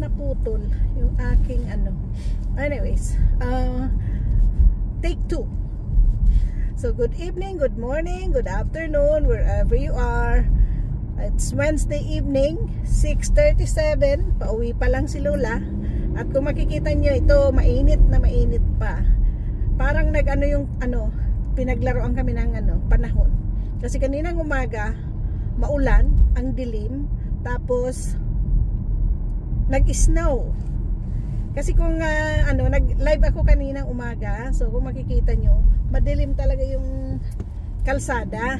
naputol yung aking ano. Anyways, take 2. So good evening, good morning, good afternoon, wherever you are. It's Wednesday evening, 6:37. Pauwi pa lang si Lola. At kung makikita nyo, ito mainit na mainit pa. Parang nag-ano yung ano, pinaglaruan kami ng ano, panahon. Kasi kaninang umaga, maulan, ang dilim, tapos nag-snow. Kasi kung ano, nag-live ako kaninang umaga, so kung makikita nyo, madilim talaga yung kalsada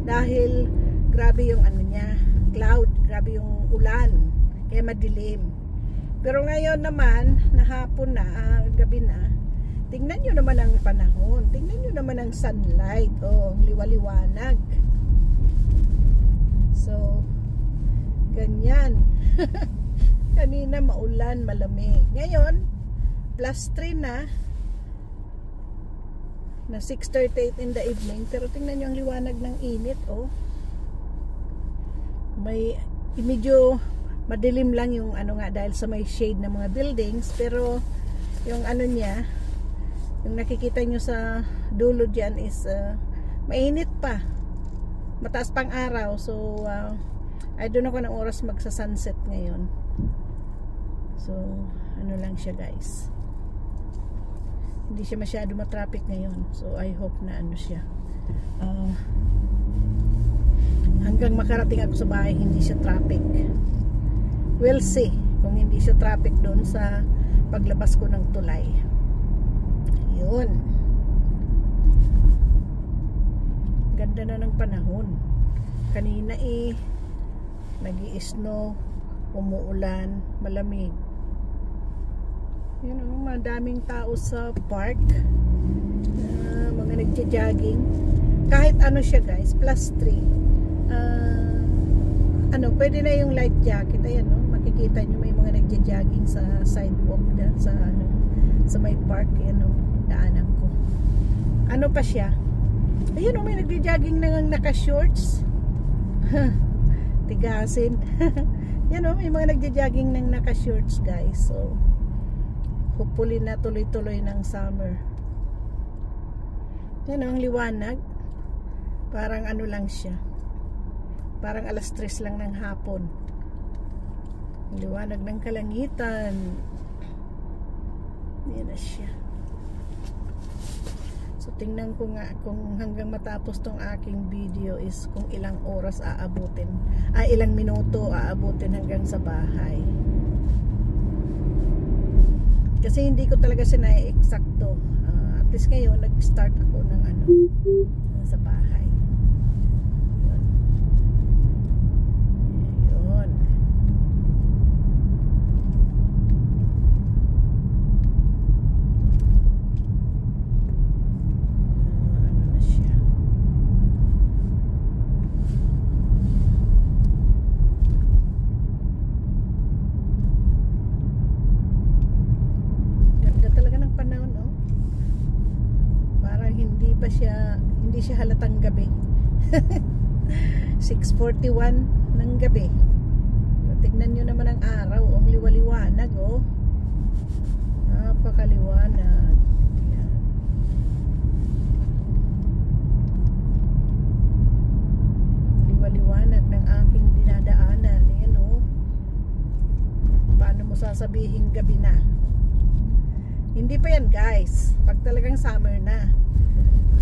dahil grabe yung ano niya, cloud, grabe yung ulan, kaya madilim. Pero ngayon naman, nahapon na, gabi na, tingnan nyo naman ang panahon, tingnan nyo naman ang sunlight, oh, liwaliwanag. So ganyan. Kanina maulan, malamig. Ngayon +3 na 6:38 in the evening. Pero tingnan nyo ang liwanag ng init, oh. May medyo madilim lang yung ano nga dahil sa may shade ng mga buildings, pero yung ano niya, yung nakikita nyo sa dulo dyan is mainit pa, mataas pang araw. So I don't know kung anong oras magsa-sunset ngayon. So ano lang siya, guys, hindi siya masyado matraffic ngayon. So I hope na ano siya, hanggang makarating ako sa bahay hindi siya traffic. We'll see kung hindi siya traffic doon sa paglabas ko ng tulay. Yun, ganda na ng panahon. Kanina nag-i-snow, umuulan, malamig. You know, madaming tao sa park, mga nagja-jogging. Kahit ano siya, guys, +3. Ano, pwede na yung light jacket. Ayan, no? Makikita nyo may mga nagja-jogging sa sidewalk dyan, sa ano, sa may park. Ayan, no? Daanan ko. Ano pa siya? Ayun, no? May nagja-jogging na naka-shorts. Tigasin. Yan, no? May mga nagja-jogging ng naka-shorts, guys. So hopefully na tuloy-tuloy ng summer. Yan, no? Ang liwanag. Parang ano lang siya, parang 3:00 lang ng hapon. Liwanag ng kalangitan. Yan na siya. So tingnan ko nga kung hanggang matapos tong aking video is kung ilang oras aabutin, ilang minuto aabutin hanggang sa bahay. Kasi hindi ko talaga sinai-eksakto. At least ngayon nag-start ako ng ano, sa bahay. Hindi siya halatang gabi. 6:41 ng gabi. Tignan nyo naman ang araw, ang liwaliwanag, oh. Napakaliwanag. Yan. Liwaliwanag ng aking dinadaanan. Yan, oh. Paano mo sasabihin gabi na? Hindi pa yan, guys. Pag talagang summer na,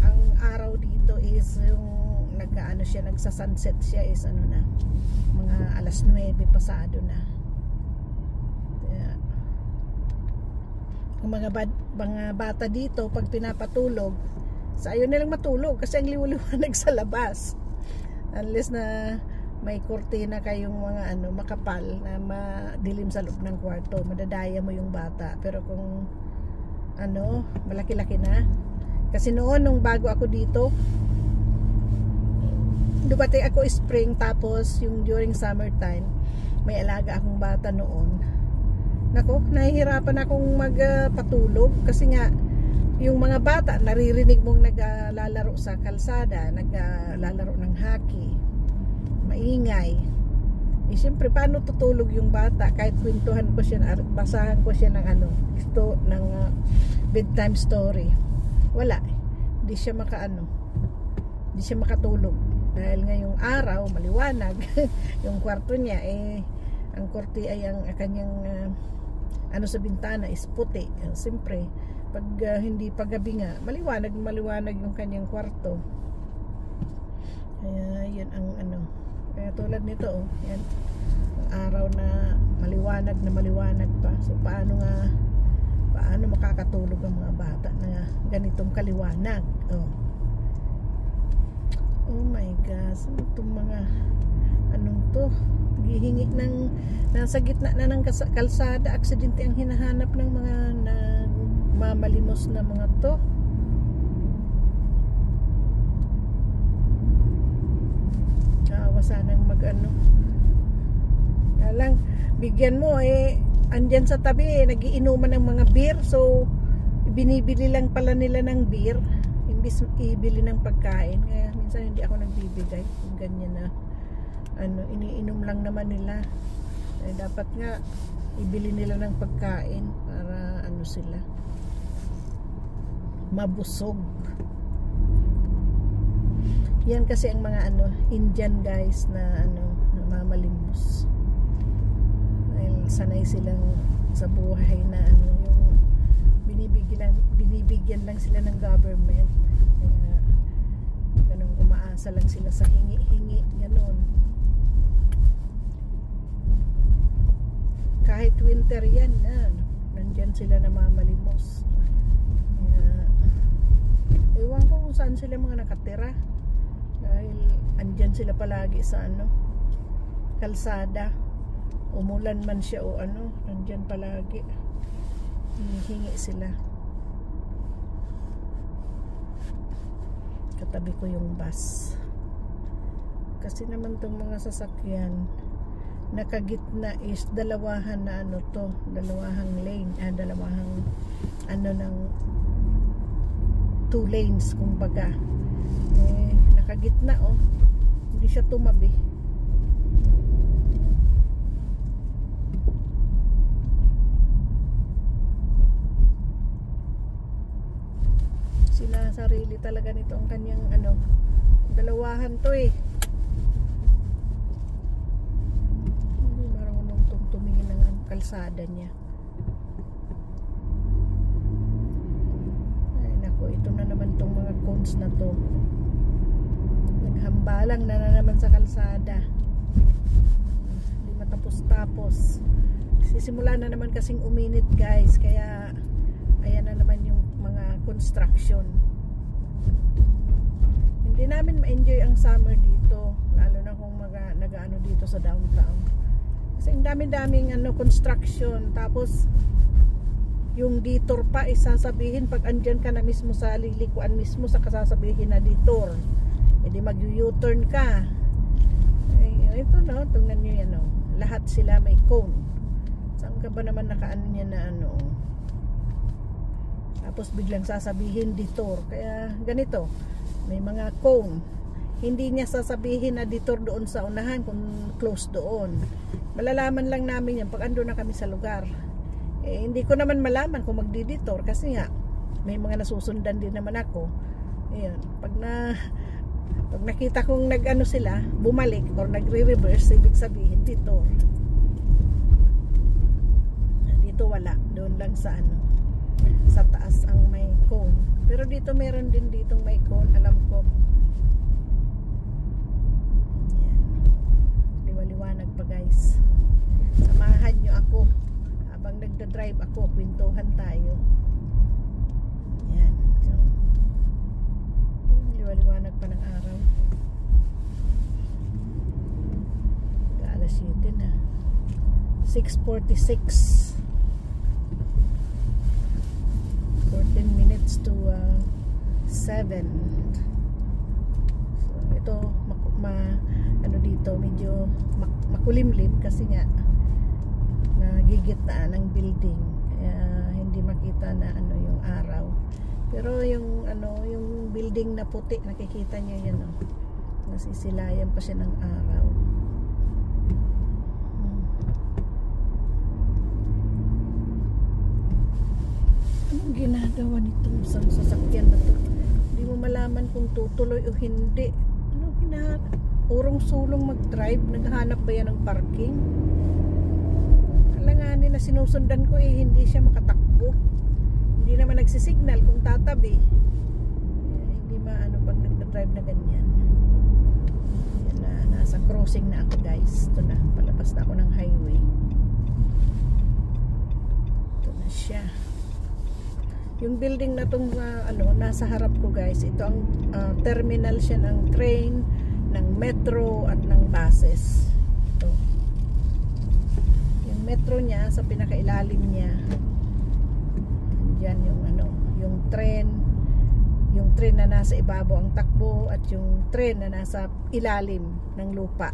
ang araw dito is yung nagkaano siya, nagsa-sunset siya is ano na, mga 9:00 pasado na. Yeah. Ang mga bata dito pag pinapatulog, sa ayaw nilang matulog kasi ang liwaliwanag sa labas. Unless na may kurtina kayong mga ano makapal na madilim sa loob ng kwarto, madadaya mo yung bata. Pero kung ano, malaki-laki na. Kasi noon, nung bago ako dito, dumating ako spring, tapos yung during summertime, may alaga akong bata noon. Nako, nahihirapan akong magpatulog kasi nga, yung mga bata, naririnig mong naglalaro sa kalsada, naglalaro ng hockey, maingay. siyempre paano tutulog yung bata kahit kwentuhan ko siya, basahan ko siya ng bedtime story, wala, hindi siya hindi siya makatulog dahil ngayong araw maliwanag. Yung kwarto niya ang korte ay ang kanyang sa bintana is puti. Siyempre pag hindi paggabi nga maliwanag yung kanyang kwarto. Kaya yun ang kaya tulad nito yan, ang araw na maliwanag pa. So paano makakatulog ang mga bata na ganitong kaliwanag? Oh my gosh, ano itong mga to, gihingi ng nasa gitna na ng kalsada, aksidente ang hinahanap ng mga mamalimos na mga to. Sanang lang bigyan mo andyan sa tabi nagiinuman ng mga beer, so binibili lang pala nila ng beer imbis ibili ng pagkain. Kaya minsan hindi ako nagbibigay kung ganyan na iniinom lang naman nila. Dapat nga ibili nila ng pagkain para sila mabusog. Yan kasi ang mga Indian guys na namamalimos. Dahil sanay silang sa buhay na yung binibigyan lang sila ng government. Kaya ganun, umaasa lang sila sa hingi-hingi, ganun. Kahit winter yan, nandyan sila namamalimos. Kaya ewan ko kung saan sila mga nakatira. Dahil andyan sila palagi sa kalsada, umulan man siya o andyan palagi, hinihingi sila. Katabi ko yung bus kasi naman tong mga sasakyan nakagitna is dalawahan na dalawahang lane, dalawahang ng 2 lanes kumbaga. Nakagitna hindi siya tumabi. Sinasarili talaga nito ang kanyang dalawahan to hindi marunong tumingin ng kalsada niya. Ay nako, ito na naman tong mga cones na to, hambalang na naman sa kalsada, hindi matapos-tapos. Sisimula na naman kasing uminit guys, kaya ayan na naman yung mga construction. Hindi namin ma-enjoy ang summer dito, lalo na kung nag-ano dito sa downtown, kasi ang dami-daming construction. Tapos yung detour pa isasabihin pag andyan ka na mismo sa lilikuan mismo sa kasasabihin na detour, edi mag-U-turn ka. Ito tingnan nyo yan lahat sila may cone. Saan ka ba naman nakaano niya na tapos biglang sasabihin detour. Kaya ganito, may mga cone, hindi niya sasabihin na detour doon sa unahan kung close doon. Malalaman lang namin yan pag ando na kami sa lugar. Hindi ko naman malaman kung magdi-detour kasi nga may mga nasusundan din naman ako. Ayan, pag nakita kong sila bumalik or nagre-reverse, ibig sabihin detour. Dito wala, doon lang sa sa taas ang may cone, pero dito meron din ditong may cone, alam ko. Yan, liwaliwanag pa guys. Samahan nyo ako habang nagda-drive ako, kwentuhan tayo. Yan, so liwaliwanag pa ng araw. Alas 7 na, 6:46, 14 minutes to 7. So ito dito medyo makulimlim kasi nga nagigitnaan ng building, kaya hindi makita na yung araw. Pero yung yung building na puti, nakikita niyo yan nasisilayan pa siya ng araw. Anong ginagawa nitong isang sasakyan na to? Hindi mo malaman kung tutuloy o hindi. Anong hinahanap? Urong sulong mag-drive. Naghahanap ba yan ng parking? Alanganin na sinusundan ko hindi siya makatakbo. Hindi naman nagsisignal kung tatabi. Hindi maano pag nag-drive na ganyan. Yan na, nasa crossing na ako guys. Ito na, palabas na ako ng highway. Ito na siya. Yung building na itong nasa harap ko guys, ito ang terminal siya ng train, ng metro at ng buses. Ito. Yung metro niya sa pinakailalim niya. Diyan yung tren na nasa ibabaw ang takbo at yung tren na nasa ilalim ng lupa.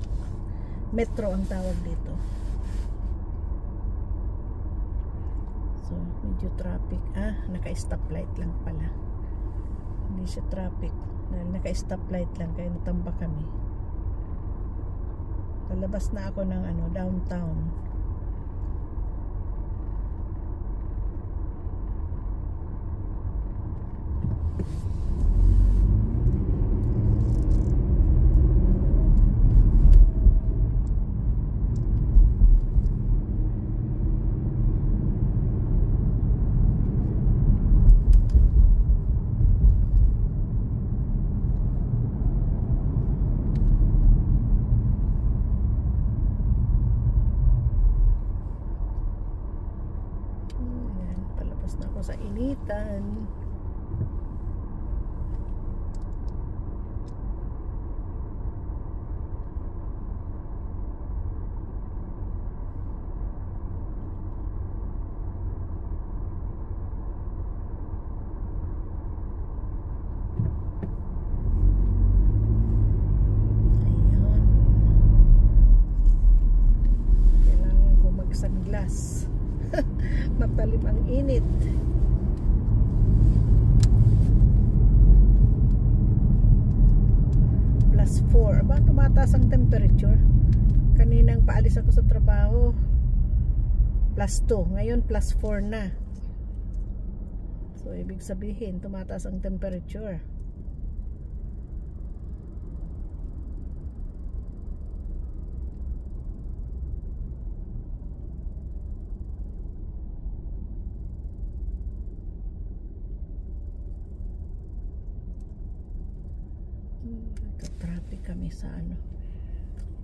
Metro ang tawag dito. So, medyo traffic. Naka-stoplight lang pala. Hindi siya traffic. Dahil naka-stoplight lang, kaya natamba kami. Palabas na ako ng downtown. Na ako sa initan. Ayun. Kailangan ko mag-sunglass. Matalim ang init. +4. Aba, tumataas ang temperature. Kaninang paalis ako sa trabaho, +2. Ngayon +4 na. So, ibig sabihin, tumataas ang temperature. Traffic kami sa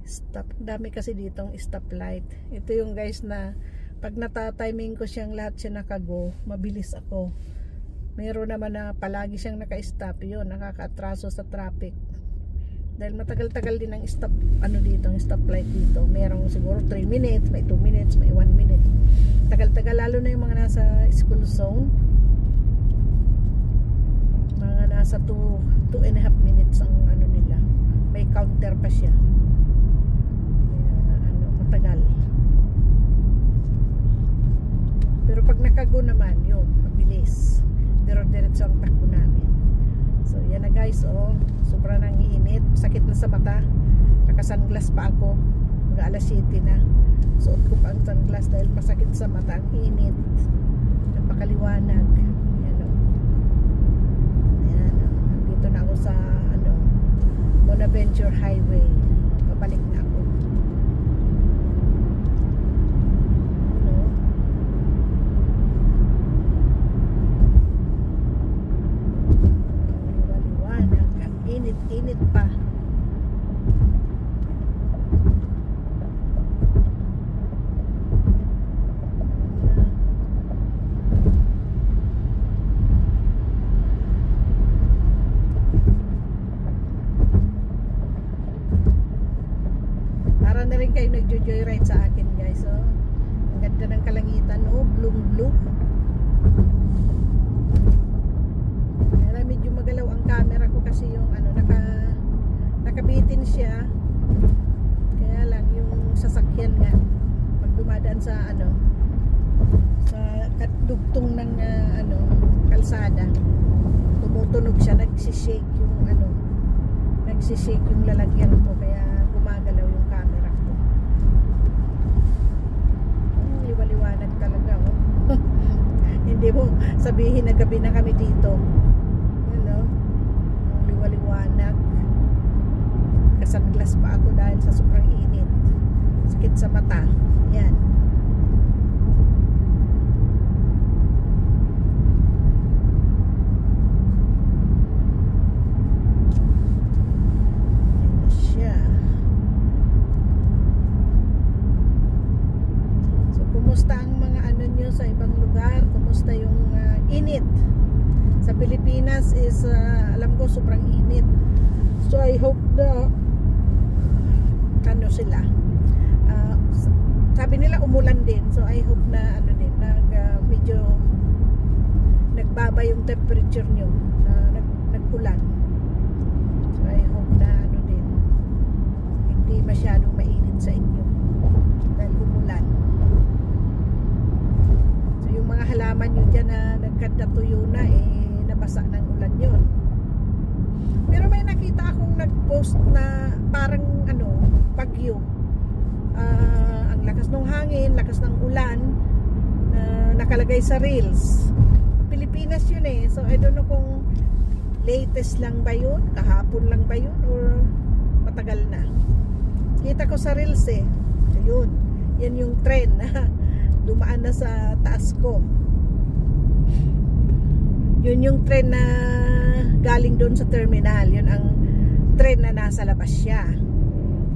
stop. Dami kasi ditong stoplight. Ito yung guys na pag natatiming ko siyang lahat siya nakago, mabilis ako. Meron naman na palagi siyang naka-stop, yun nakaka-atraso sa traffic. Dahil matagal-tagal din ang stop dito, ang stoplight dito. Merong siguro 3 minutes, may 2 minutes, may 1 minute. Tagal-tagal, lalo na yung mga nasa school zone. Mga nasa 2.5 minutes ang nila. May counter pa siya. Kaya, matagal. Pero pag nakago naman, yun, mabilis. Diretso ang takbo namin. So, yan na guys, sobrang nangiinit. Sakit na sa mata. Naka-sunglass pa ako. Mga alas 7 na. Suot ko pa ang sunglass dahil masakit sa mata. Ang init. Napakaliwanag. Dito na ako sa Bonaventure Highway. Pabalik na ako. Liwanag. Ang init pa. Na rin kayo nagjo-joyride sa akin guys. Ang ganda ng kalangitan, blue. Kaya medyo magalaw ang camera ko kasi yung nakabitin siya. Kaya lang yung sasakyan nga pag dumadaan sa sa dugtong ng kalsada, tumutunog siya, nagsishake yung lalagyan ko, kaya gumagalaw yung camera ko. Liwaliwanag talaga hindi mo sabihin na gabi na kami dito. You know, liwaliwanag. Kasanglas pa ako dahil sa sobrang init. Sakit sa mata. Yan. Kumusta ang mga ano nyo sa ibang lugar? Kumusta yung init? Sa Pilipinas is alam ko sobrang init. So I hope na ano sila sabi nila umulan din. So I hope na ano din medyo nagbaba yung temperature nyo na nag-ulan. So I hope na ano din hindi masyadong mainit sa inyo dahil umulan. Yung mga halaman nyo dyan na nagkadatuyo na nabasa ng ulan yun. Pero may nakita akong nag-post na parang bagyo. Ang lakas ng hangin, lakas ng ulan nakalagay sa reels. Pilipinas yun so I don't know kung latest lang ba yun, kahapon lang ba yun, or matagal na. Kita ko sa reels So yun, yan yung trend dumaan na sa taas ko. Yun yung tren na galing doon sa terminal. Yun ang tren na nasa labas siya.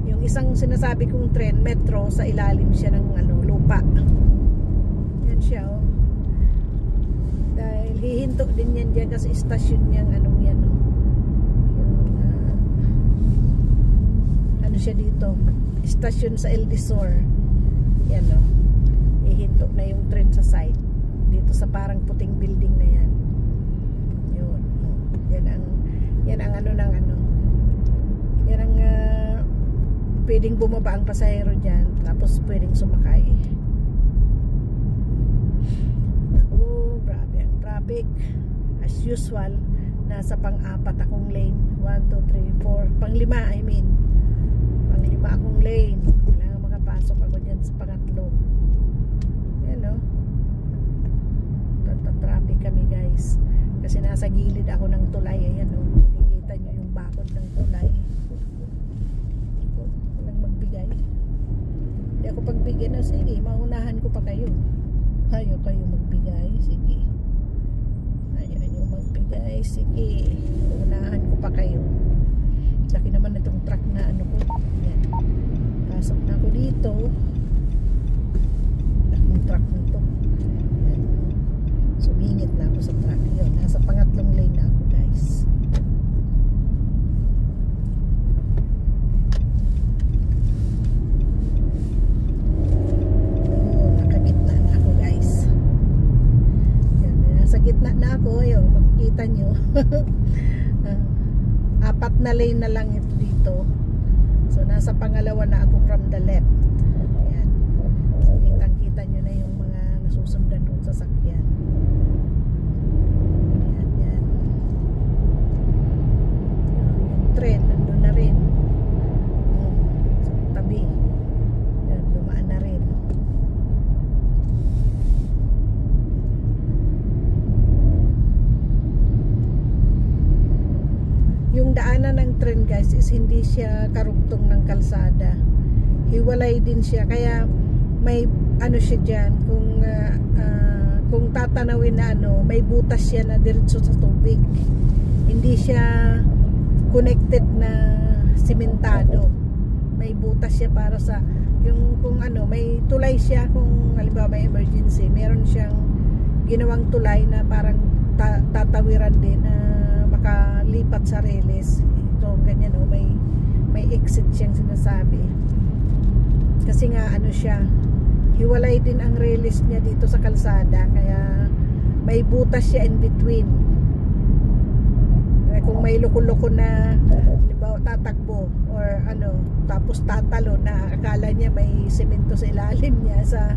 Yung isang sinasabi kong tren, metro, sa ilalim siya ng lupa. Yan siya dahil hihinto din yan dyan kasi istasyon niyang yan yung siya dito, istasyon sa El Desor. Yan hihinto na yung train sa side dito sa parang puting building na yan. Yun. Yan ang yan ang pwedeng bumaba ang pasahero dyan, tapos pwedeng sumakay. Grabe ang traffic as usual. Nasa pang-apat akong lane, 1, 2, 3, 4, pang-5 pang-5 akong lane. Kailangan makapasok ako dyan sa pangatlo. Traffic kami guys kasi nasa gilid ako ng tulay. Ayan nakikita nyo yung bakod ng tulay. Walang magbigay, hindi ako pagbigyan sige, maunahan ko pa kayo. Ayaw kayo magbigay, sige, ayaw nyo magbigay, sige, unahan ko pa kayo. Laki naman itong truck na ko. Ayan. Pasok na ako dito. Laking truck nito. Sumingit na ako sa truck yun. Nasa pangatlong lane na ako guys. Nakagitna na ako guys. Yan, nasa gitna na ako. Yung makikita nyo. 4 na lane na lang ito dito. So nasa pangalawa na ako from the left. Yan. So kitang-kita nyo na yung mga nasusundan kong sasakyan. Tren, nandun na rin sa tabi. Yan, dumaan na rin. Yung daanan ng tren guys is hindi siya karugtong ng kalsada, hiwalay din siya, kaya may siya dyan, kung tatanawin na may butas siya na diretso sa tubig, hindi siya connected na simentado. May butas siya para sa kung may tulay siya kung halimbawa may emergency. Meron siyang ginawang tulay na parang tatawiran din na makalipat sa reles. Ito ganyan may exit siyang sinasabi. Kasi nga siya, hiwalay din ang reles niya dito sa kalsada, kaya may butas siya in between. Kung may loko-loko na halimbawa tatakbo or tapos tatalo na akala niya may semento sa ilalim niya sa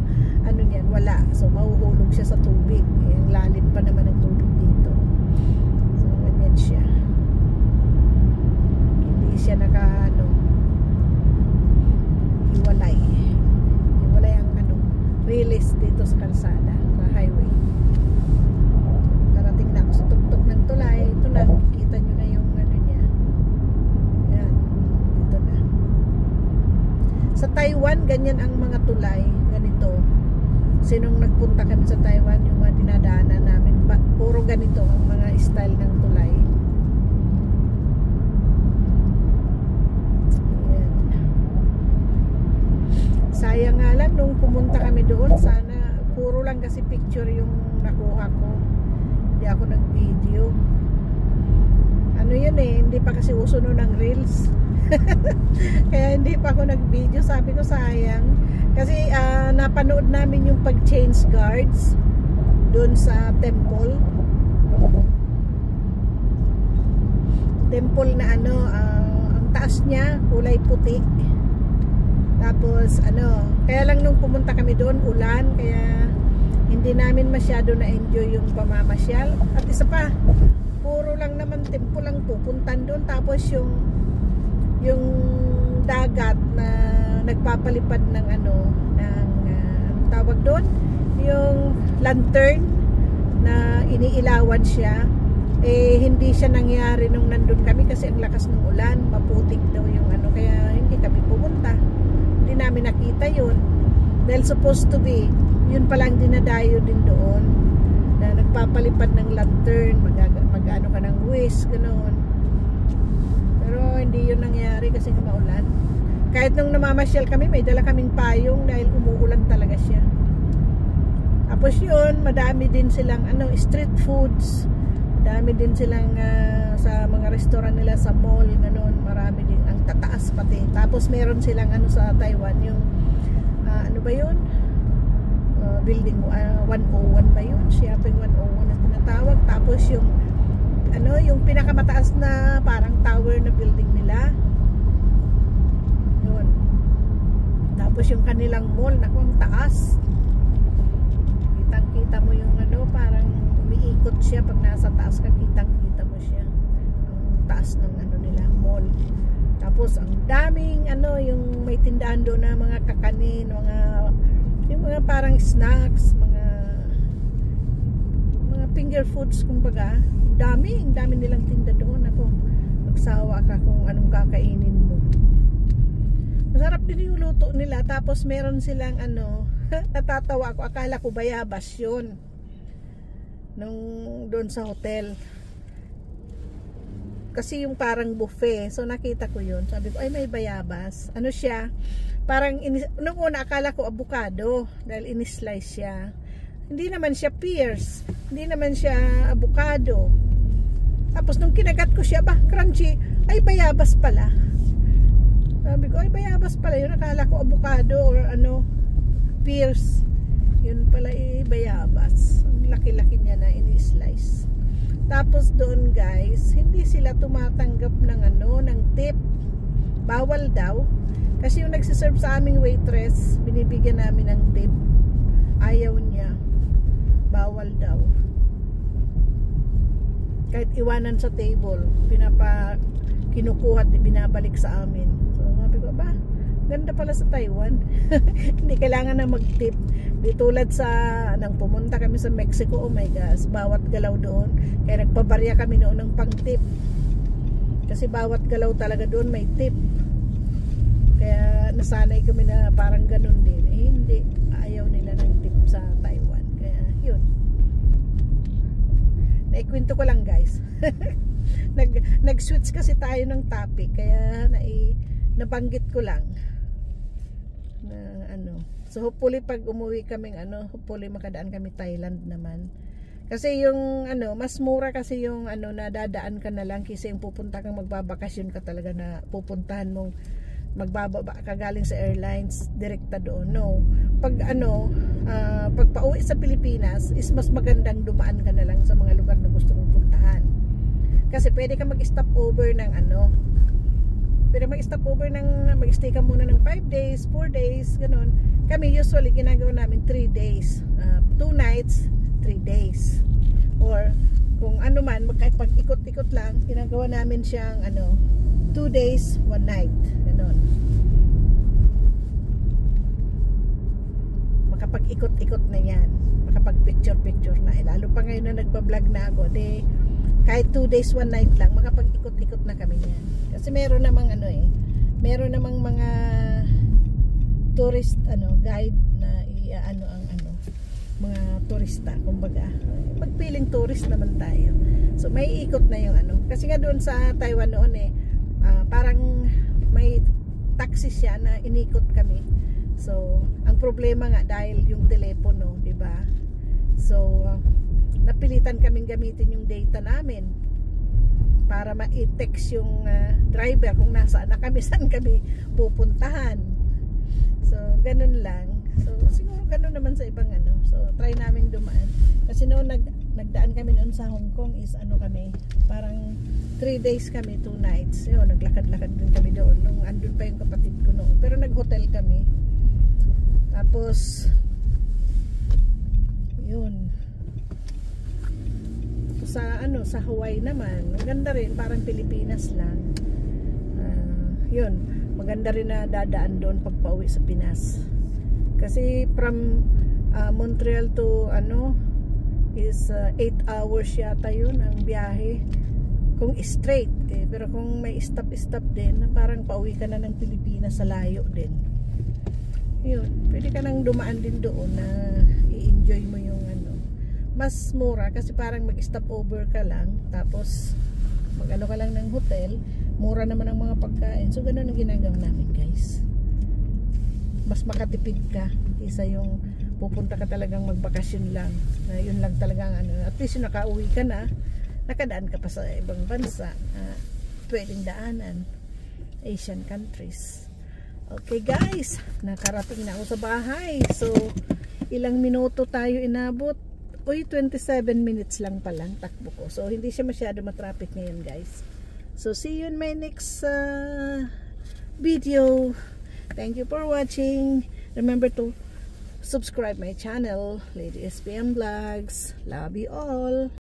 niyan, wala. So mahuhulog siya sa tubig. Yung lalim pa naman ng tubig dito. So ganyan siya. Hindi siya hiwalay. Hiwalay ang release dito sa kalsada, sa highway. lang, kita nyo na yung ano niya. Yan, ito na. Sa Taiwan, ganyan ang mga tulay, ganito. Sinong nagpunta kami sa Taiwan, yung mga dinadaanan namin, puro ganito ang mga style ng tulay. Yan. Sayang nga lang nung pumunta kami doon, sana puro lang kasi picture yung nakuha ko. Hindi ako nag-video. Ano yun eh, hindi pa kasi uso nun ng reels. Kaya hindi pa ako nag-video. Sabi ko sayang. Kasi napanood namin yung pag-change guards doon sa temple. Temple na ano, ang taas niya kulay puti. Tapos ano, kaya lang nung pumunta kami doon, ulan, kaya hindi namin masyado na-enjoy yung pamamasyal. At isa pa, puro lang naman tempo lang pupuntan doon. Tapos yung dagat na nagpapalipad ng ano, ng tawag doon, yung lantern na iniilawan siya, eh hindi siya nangyari nung nandun kami kasi ang lakas ng ulan, maputik daw yung ano, kaya hindi kami pumunta. Hindi namin nakita yun. Dahil supposed to be, yun palang dinadayo din doon na nagpapalipad ng lantern, mag-ano ka ng wish, ganoon. Pero hindi yun nangyari kasi maulan. Kahit nung namamasyal kami, may dala kaming payong dahil umuulan talaga siya. Tapos yun, madami din silang ano, street foods. Madami din silang sa mga restaurant nila sa mall, ganoon. Marami din, ang tataas pati. Tapos meron silang ano sa Taiwan, yung ano ba yun? Building 101 ba yun? Shopping 101 na tinatawag. Tapos yung ano, yung pinakamataas na parang tower na building nila. Yun. Tapos yung kanilang mall, naku, ang taas. Kitang-kita mo yung ano, parang umiikot siya pag nasa taas ka, kitang-kita mo siya. Ang taas ng ano nila, mall. Tapos ang daming ano, yung may tindahan doon na mga kakanin, yung mga parang snacks, mga finger foods kumbaga. Ang dami nilang tinda doon. Ako, magsawa ka kung anong kakainin mo. Masarap din yung luto nila. Tapos meron silang ano, natatawa ako, akala ko bayabas yun nung doon sa hotel. Kasi yung parang buffet. So nakita ko yun. Sabi ko, ay may bayabas. Ano siya? Parang, nung una akala ko avocado. Dahil in-slice siya. Hindi naman siya pears. Hindi naman siya avocado. Tapos nung kinagat ko siya, crunchy. Ay bayabas pala. Sabi ko, ay bayabas pala yun. Akala ko avocado or ano, pears. Yun pala bayabas. Ang laki-laki niya na in-slice. Tapos doon guys, hindi sila tumatanggap ng ano, ng tip. Bawal daw. Kasi yung nagsiserve sa aming waitress, binibigyan namin ng tip. Ayaw niya. Bawal daw. Kahit iwanan sa table, kinukuha at binabalik sa amin. So sabi ko, ganda pala sa Taiwan. Hindi kailangan na mag-tip. Di tulad sa nang pumunta kami sa Mexico, oh my gosh, bawat galaw doon. Kaya nagpabarya kami noon ng pang-tip. Kasi bawat galaw talaga doon may tip. Kaya nasanay kami na parang ganun din. Eh hindi, ayaw nila ng tip sa Taiwan. Kaya yun. Naikwento ko lang guys. Nag-switch kasi tayo ng topic. Kaya nabanggit ko lang na ano. So hopefully pag umuwi kaming ano, hopefully makadaan kami Thailand naman. Kasi yung ano, mas mura kasi yung ano, nadadaan ka na lang kasi yung pupunta kang magbabakasyon ka talaga na pupuntahan mong magbababa ka galing sa airlines direkta doon. No. Pag ano, pag pauwi sa Pilipinas is mas magandang dumaan ka na lang sa mga lugar na gusto mong puntahan. Kasi pwede ka mag-stop over ng ano, pero mag-stop over ng, mag-stay ka muna ng 5 days, 4 days, ganun. Kami usually ginagawa namin 3 days, 2 nights, 3 days. Or kung ano man, pag-ikot-ikot lang, ginagawa namin siyang ano, 2 days, 1 night. Ganun. Makapag-ikot-ikot na yan. Makapag-picture-picture na. Lalo pa ngayon na nagpa-vlog na ako, kahit 2 days 1 night lang makapag-ikot-ikot na kami niyan. Kasi meron namang meron namang mga tourist guide na mga turista, kumbaga magpiling tourist naman tayo. So may ikot na yung kasi nga doon sa Taiwan noon parang may taxi siya na inikot kami. So ang problema nga dahil yung telepono, di ba? So napilitan kaming gamitin yung data namin para ma-text yung driver kung nasaan na kami, saan kami pupuntahan. So ganun lang. So siguro ganun naman sa ibang So try namin dumaan. Kasi noon nagdaan kami noon sa Hong Kong is kami, parang 3 days kami, 2 nights. Yun, naglakad-lakad din kami doon nung andun pa yung kapatid ko noon. Pero nag-hotel kami. Tapos yun. Sa Hawaii naman, maganda rin, parang Pilipinas lang. Yun, maganda rin na dadaan doon pag pauwi sa Pinas. Kasi from Montreal to is 8 hours yata yun ang biyahe kung straight pero kung may stop din parang pauwi ka na ng Pilipinas sa layo din. Yun, pwede ka nang dumaan din doon na i-enjoy mo yung mas mura kasi parang mag-stop over ka lang tapos mag-ano ka lang ng hotel, mura naman ang mga pagkain. So ganun ang ginagawa namin, guys. Mas makatipid ka kaysa yung pupunta ka talagang magbakasyon lang na yun lang talagang at least yung nakauwi ka na, nakadaan ka pa sa ibang bansa pwedeng daanan, Asian countries. Okay guys, nakarating na ako sa bahay. So ilang minuto tayo inabot? 27 minutes lang palang takbo ko. So hindi siya masyado matraffic ngayon, guys. So see you in my next video. Thank you for watching. Remember to subscribe my channel, Lady SPM Vlogs. Love you all.